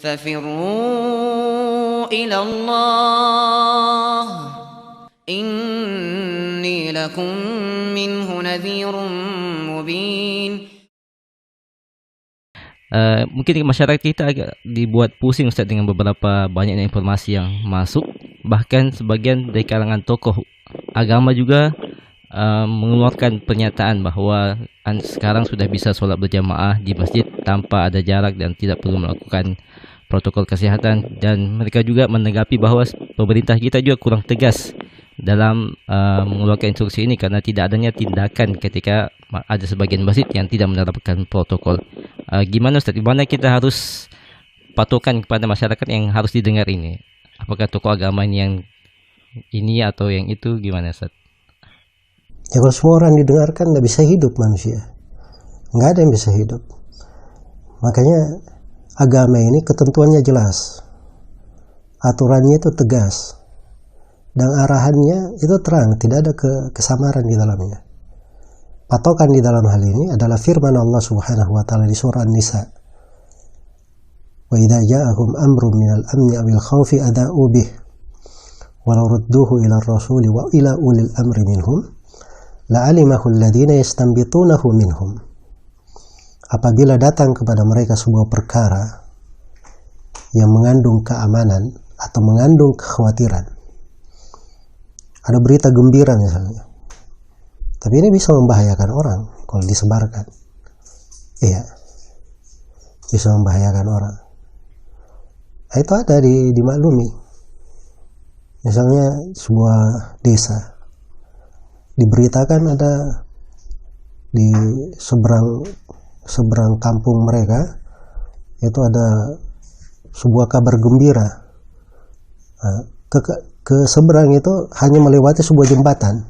ففروا إلى الله إني لكم منه نذير مبين. Mungkin masyarakat kita agak dibuat pusing Ustaz dengan beberapa banyaknya informasi yang masuk. Bahkan sebagian dari kalangan tokoh agama juga mengeluarkan pernyataan bahwa sekarang sudah bisa sholat berjamaah di masjid tanpa ada jarak dan tidak perlu melakukan protokol kesehatan. Dan mereka juga menanggapi bahwa pemerintah kita juga kurang tegas dalam mengeluarkan instruksi ini karena tidak adanya tindakan ketika ada sebagian masjid yang tidak menerapkan protokol. Gimana Ustaz? Gimana kita harus patokan kepada masyarakat yang harus didengar ini? Apakah tokoh agama yang ini atau yang itu, gimana Ustaz? Ya kalau semua orang didengarkan nggak bisa hidup manusia. Nggak ada yang bisa hidup. Makanya agama ini ketentuannya jelas. Aturannya itu tegas. Dan arahannya itu terang, tidak ada kesamaran di dalamnya. Patokan di dalam hal ini adalah firman Allah Subhanahu wa taala di surah An-Nisa. Wa idza ja'ahum amrun minal amni awil khaufi ada'u bih walau rudduhu ila ar-rasuli wa ila ulil amri minhum la'alimahu alladhina yastanbitunahu minhum. Apabila datang kepada mereka sebuah perkara yang mengandung keamanan atau mengandung kekhawatiran, ada berita gembira misalnya, tapi ini bisa membahayakan orang kalau disebarkan. Iya, bisa membahayakan orang. Nah, itu ada dimaklumi. Misalnya sebuah desa diberitakan ada di seberang kampung mereka itu ada sebuah kabar gembira. Nah, ke seberang itu hanya melewati sebuah jembatan.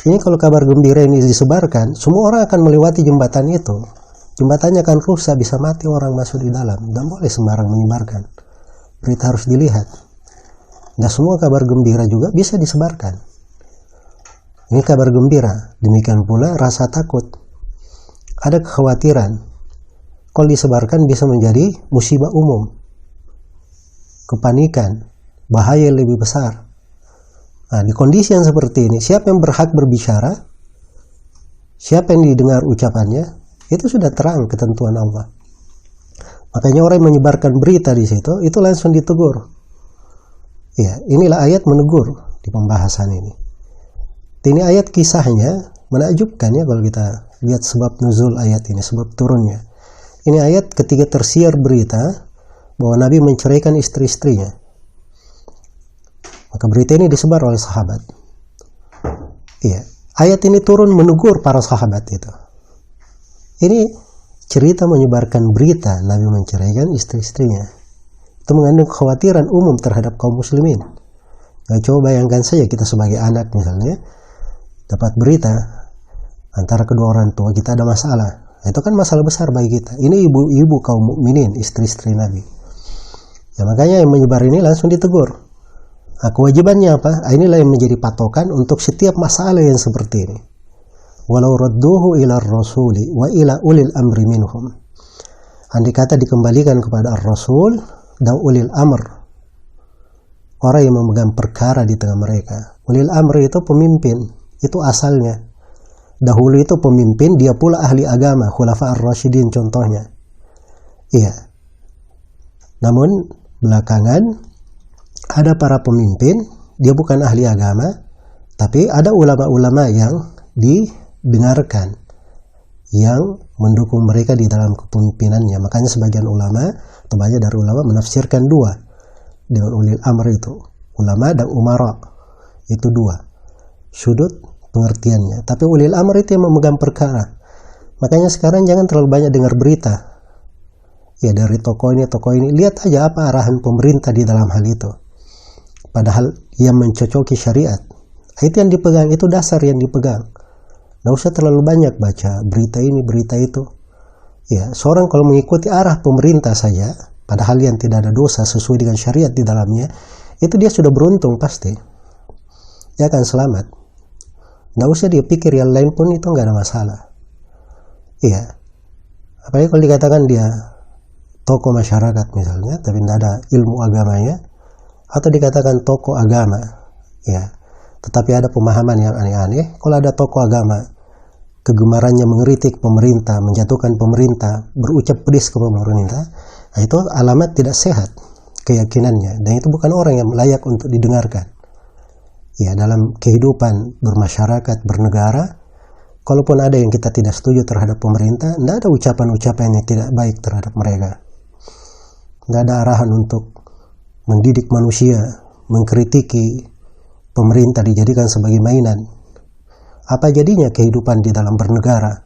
Ini kalau kabar gembira ini disebarkan, semua orang akan melewati jembatan itu. Jembatannya akan rusak, bisa mati orang masuk di dalam. Tidak boleh sembarang menyebarkan. Berita harus dilihat. Nah, semua kabar gembira juga bisa disebarkan. Ini kabar gembira. Demikian pula rasa takut. Ada kekhawatiran. Kalau disebarkan bisa menjadi musibah umum. Kepanikan. Bahaya yang lebih besar. Nah, di kondisi yang seperti ini, siapa yang berhak berbicara? Siapa yang didengar ucapannya? Itu sudah terang ketentuan Allah. Makanya orang yang menyebarkan berita di situ, itu langsung ditegur. Ya, inilah ayat menegur di pembahasan ini. Ini ayat kisahnya menakjubkan ya kalau kita lihat sebab nuzul ayat ini, sebab turunnya. Ini ayat ketika tersiar berita bahwa Nabi menceraikan istri-istrinya. Maka berita ini disebar oleh sahabat. Iya, ayat ini turun menegur para sahabat itu. Ini cerita menyebarkan berita Nabi menceraikan istri-istrinya. Itu mengandung kekhawatiran umum terhadap kaum muslimin. Nah, coba bayangkan saja kita sebagai anak misalnya dapat berita antara kedua orang tua kita ada masalah. Itu kan masalah besar bagi kita. Ini ibu-ibu kaum mukminin, istri-istri Nabi. Ya, makanya yang menyebar ini langsung ditegur. Nah, kewajibannya apa? Inilah yang menjadi patokan untuk setiap masalah yang seperti ini. Walau radduhu ila rasuli wa ila ulil amri minhum. Andai kata dikembalikan kepada ar-rasul dan ulil amr. Orang yang memegang perkara di tengah mereka. Ulil amri itu pemimpin. Itu asalnya. Dahulu itu pemimpin, dia pula ahli agama. Khulafa ar-rasyidin contohnya. Iya. Namun belakangan ada para pemimpin, dia bukan ahli agama, tapi ada ulama-ulama yang didengarkan, yang mendukung mereka di dalam kepemimpinannya. Makanya sebagian ulama, atau banyak dari ulama menafsirkan dua dengan ulil amr itu. Ulama dan umara, itu dua sudut pengertiannya. Tapi ulil amr itu yang memegang perkara. Makanya sekarang jangan terlalu banyak dengar berita. Ya dari tokoh ini, lihat aja apa arahan pemerintah di dalam hal itu. Padahal yang mencocoki syariat, itu yang dipegang, itu dasar yang dipegang. Nggak usah terlalu banyak baca berita ini, berita itu. Ya, seorang kalau mengikuti arah pemerintah saja, padahal yang tidak ada dosa sesuai dengan syariat di dalamnya, itu dia sudah beruntung pasti. Dia akan selamat. Nggak usah dia pikir yang lain pun itu nggak ada masalah. Iya. Apalagi kalau dikatakan dia tokoh masyarakat misalnya, tapi tidak ada ilmu agamanya, atau dikatakan tokoh agama, ya, tetapi ada pemahaman yang aneh-aneh. Kalau ada tokoh agama, kegemarannya mengkritik pemerintah, menjatuhkan pemerintah, berucap pedis ke pemerintah, nah itu alamat tidak sehat keyakinannya, dan itu bukan orang yang layak untuk didengarkan. Ya, dalam kehidupan bermasyarakat, bernegara, kalaupun ada yang kita tidak setuju terhadap pemerintah, tidak ada ucapan-ucapan yang tidak baik terhadap mereka. Tidak ada arahan untuk mendidik manusia, mengkritiki pemerintah dijadikan sebagai mainan. Apa jadinya kehidupan di dalam bernegara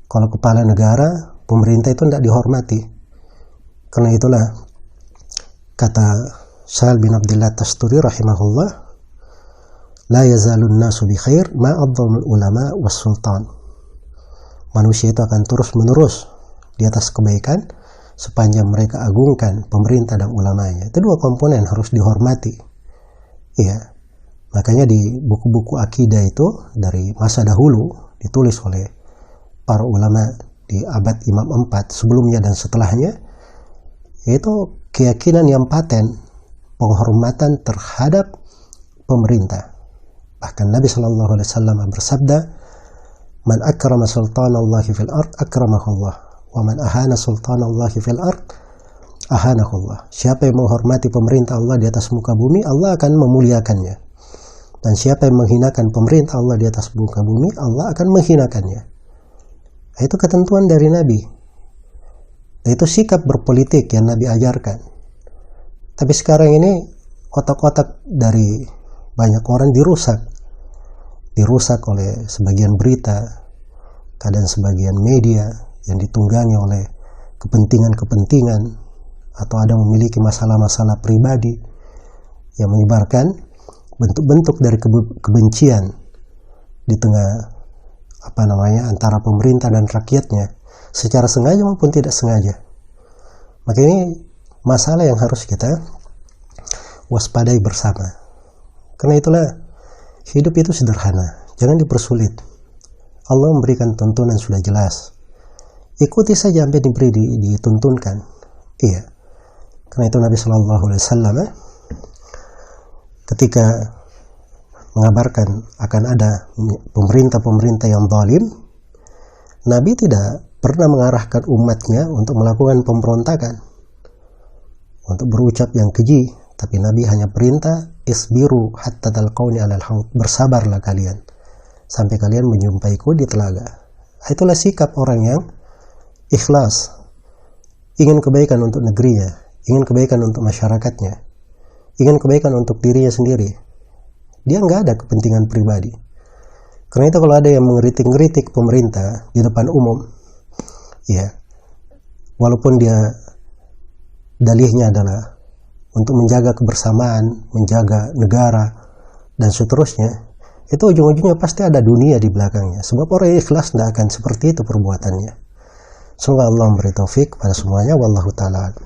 kalau kepala negara, pemerintah itu tidak dihormati? Karena itulah kata Sahal bin Abdullah Tasturi rahimahullah, la yazalun nasu bi khair ma adzamul ulama was sultan. Manusia itu akan terus-menerus di atas kebaikan sepanjang mereka agungkan pemerintah dan ulamanya. Itu dua komponen harus dihormati. Iya. Makanya di buku-buku akidah itu dari masa dahulu ditulis oleh para ulama di abad Imam 4 sebelumnya dan setelahnya, itu keyakinan yang paten penghormatan terhadap pemerintah. Bahkan Nabi SAW bersabda, "Man akrama sultanallahi fil ard akramahullah, wa man ahana sultanallahi fil ard ahanahullah." Siapa yang menghormati pemerintah Allah di atas muka bumi, Allah akan memuliakannya. Dan siapa yang menghinakan pemerintah Allah di atas muka bumi, Allah akan menghinakannya. Itu ketentuan dari Nabi. Itu sikap berpolitik yang Nabi ajarkan. Tapi sekarang ini otak-otak dari banyak orang dirusak oleh sebagian berita, kadang sebagian media yang ditunggangi oleh kepentingan-kepentingan, atau ada memiliki masalah-masalah pribadi yang menyebarkan bentuk-bentuk dari kebencian di tengah antara pemerintah dan rakyatnya, secara sengaja maupun tidak sengaja. Maka ini masalah yang harus kita waspadai bersama. Karena itulah hidup itu sederhana, jangan dipersulit. Allah memberikan tuntunan sudah jelas, ikuti saja sampai dituntunkan. Iya. Karena itu Nabi SAW ketika mengabarkan akan ada pemerintah-pemerintah yang zalim, Nabi tidak pernah mengarahkan umatnya untuk melakukan pemberontakan, untuk berucap yang keji, tapi Nabi hanya perintah, isbiru hatta talqauni alal haud, bersabarlah kalian sampai kalian menjumpaiku di telaga. Itulah sikap orang yang ikhlas, ingin kebaikan untuk negerinya, ingin kebaikan untuk masyarakatnya, ingin kebaikan untuk dirinya sendiri. Dia nggak ada kepentingan pribadi. Karena itu kalau ada yang mengkritik pemerintah di depan umum, ya, walaupun dia dalihnya adalah untuk menjaga kebersamaan, menjaga negara, dan seterusnya, itu ujung-ujungnya pasti ada dunia di belakangnya. Sebab orang yang ikhlas tidak akan seperti itu perbuatannya. Semoga Allah memberi taufik pada semuanya. Wallahu ta'ala.